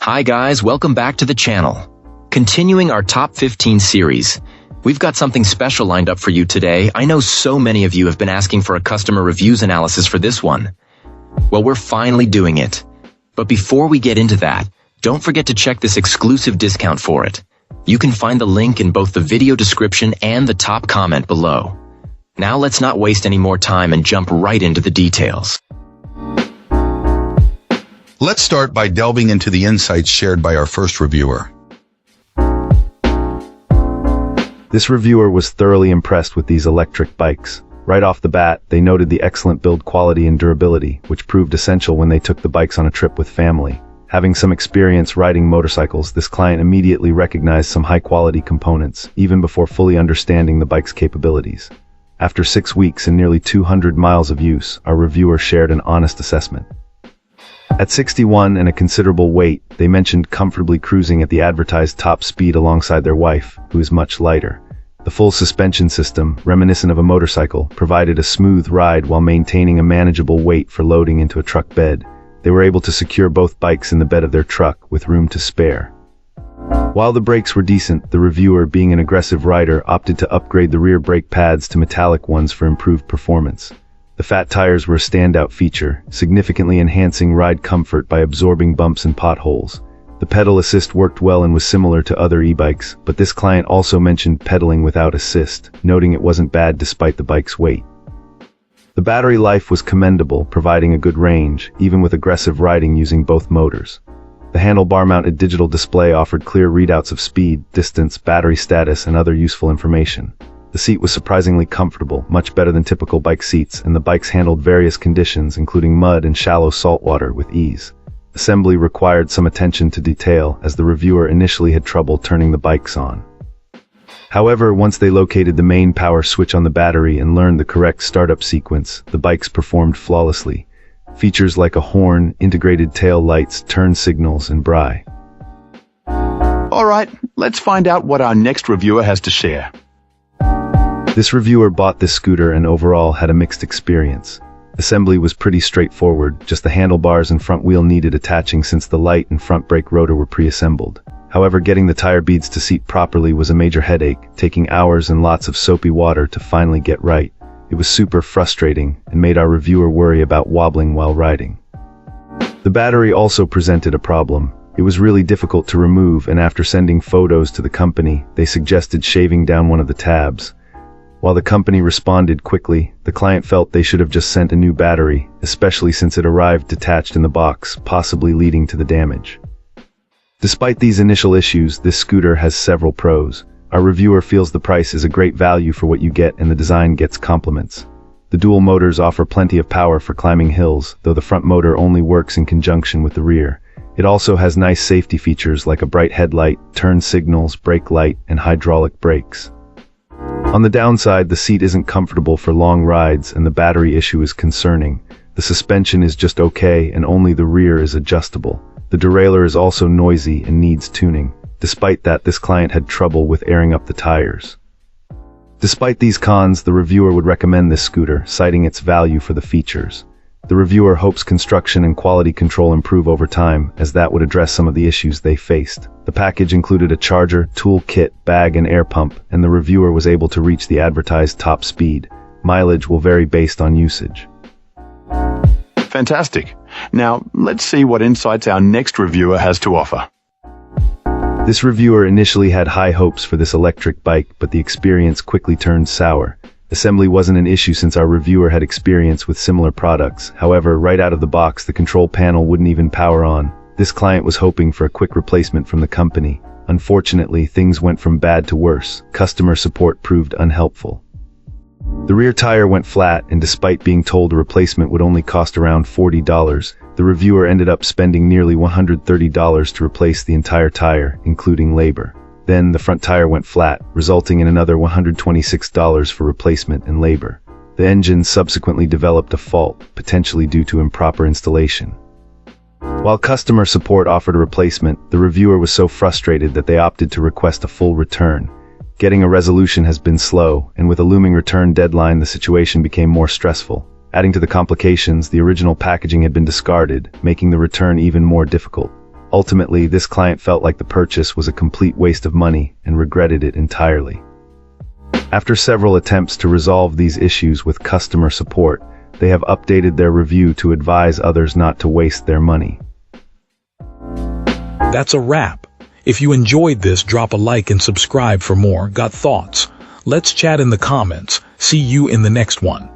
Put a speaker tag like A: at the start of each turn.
A: Hi guys, welcome back to the channel. Continuing our top 15 series, we've got something special lined up for you today. I know so many of you have been asking for a customer reviews analysis for this one. Well, we're finally doing it. But before we get into that, don't forget to check this exclusive discount for it. You can find the link in both the video description and the top comment below. Now let's not waste any more time and jump right into the details.
B: Let's start by delving into the insights shared by our first reviewer.
C: This reviewer was thoroughly impressed with these electric bikes. Right off the bat, they noted the excellent build quality and durability, which proved essential when they took the bikes on a trip with family. Having some experience riding motorcycles, this client immediately recognized some high-quality components, even before fully understanding the bike's capabilities. After 6 weeks and nearly 200 miles of use, our reviewer shared an honest assessment. At 61 and a considerable weight, they mentioned comfortably cruising at the advertised top speed alongside their wife, who is much lighter. The full suspension system, reminiscent of a motorcycle, provided a smooth ride while maintaining a manageable weight for loading into a truck bed. They were able to secure both bikes in the bed of their truck with room to spare. While the brakes were decent, the reviewer, being an aggressive rider, opted to upgrade the rear brake pads to metallic ones for improved performance. The fat tires were a standout feature, significantly enhancing ride comfort by absorbing bumps and potholes. The pedal assist worked well and was similar to other e-bikes, but this client also mentioned pedaling without assist, noting it wasn't bad despite the bike's weight. The battery life was commendable, providing a good range, even with aggressive riding using both motors. The handlebar-mounted digital display offered clear readouts of speed, distance, battery status, and other useful information. The seat was surprisingly comfortable, much better than typical bike seats, and the bikes handled various conditions, including mud and shallow saltwater, with ease. Assembly required some attention to detail, as the reviewer initially had trouble turning the bikes on. However, once they located the main power switch on the battery and learned the correct startup sequence, the bikes performed flawlessly. Features like a horn, integrated tail lights, turn signals, and braille.
D: Alright, let's find out what our next reviewer has to share.
C: This reviewer bought this scooter and overall had a mixed experience. Assembly was pretty straightforward, just the handlebars and front wheel needed attaching since the light and front brake rotor were pre-assembled. However, getting the tire beads to seat properly was a major headache, taking hours and lots of soapy water to finally get right. It was super frustrating and made our reviewer worry about wobbling while riding. The battery also presented a problem. It was really difficult to remove, and after sending photos to the company, they suggested shaving down one of the tabs. While the company responded quickly, the client felt they should have just sent a new battery, especially since it arrived detached in the box, possibly leading to the damage. Despite these initial issues, this scooter has several pros. Our reviewer feels the price is a great value for what you get and the design gets compliments. The dual motors offer plenty of power for climbing hills, though the front motor only works in conjunction with the rear. It also has nice safety features like a bright headlight, turn signals, brake light, and hydraulic brakes. On the downside, the seat isn't comfortable for long rides and the battery issue is concerning. The suspension is just okay and only the rear is adjustable. The derailleur is also noisy and needs tuning. Despite that, this client had trouble with airing up the tires. Despite these cons, the reviewer would recommend this scooter, citing its value for the features. The reviewer hopes construction and quality control improve over time, as that would address some of the issues they faced. The package included a charger, tool kit, bag, and air pump, and the reviewer was able to reach the advertised top speed. Mileage will vary based on usage.
D: Fantastic. Now, let's see what insights our next reviewer has to offer.
C: This reviewer initially had high hopes for this electric bike, but the experience quickly turned sour. Assembly wasn't an issue since our reviewer had experience with similar products. However, right out of the box, the control panel wouldn't even power on. This client was hoping for a quick replacement from the company. Unfortunately, things went from bad to worse. Customer support proved unhelpful. The rear tire went flat, and despite being told a replacement would only cost around $40, the reviewer ended up spending nearly $130 to replace the entire tire, including labor. Then the front tire went flat, resulting in another $126 for replacement and labor. The engine subsequently developed a fault, potentially due to improper installation. While customer support offered a replacement, the reviewer was so frustrated that they opted to request a full return. Getting a resolution has been slow, and with a looming return deadline, the situation became more stressful. Adding to the complications, the original packaging had been discarded, making the return even more difficult. Ultimately, this client felt like the purchase was a complete waste of money and regretted it entirely. After several attempts to resolve these issues with customer support, they have updated their review to advise others not to waste their money.
E: That's a wrap. If you enjoyed this, drop a like and subscribe for more. Got thoughts? Let's chat in the comments. See you in the next one.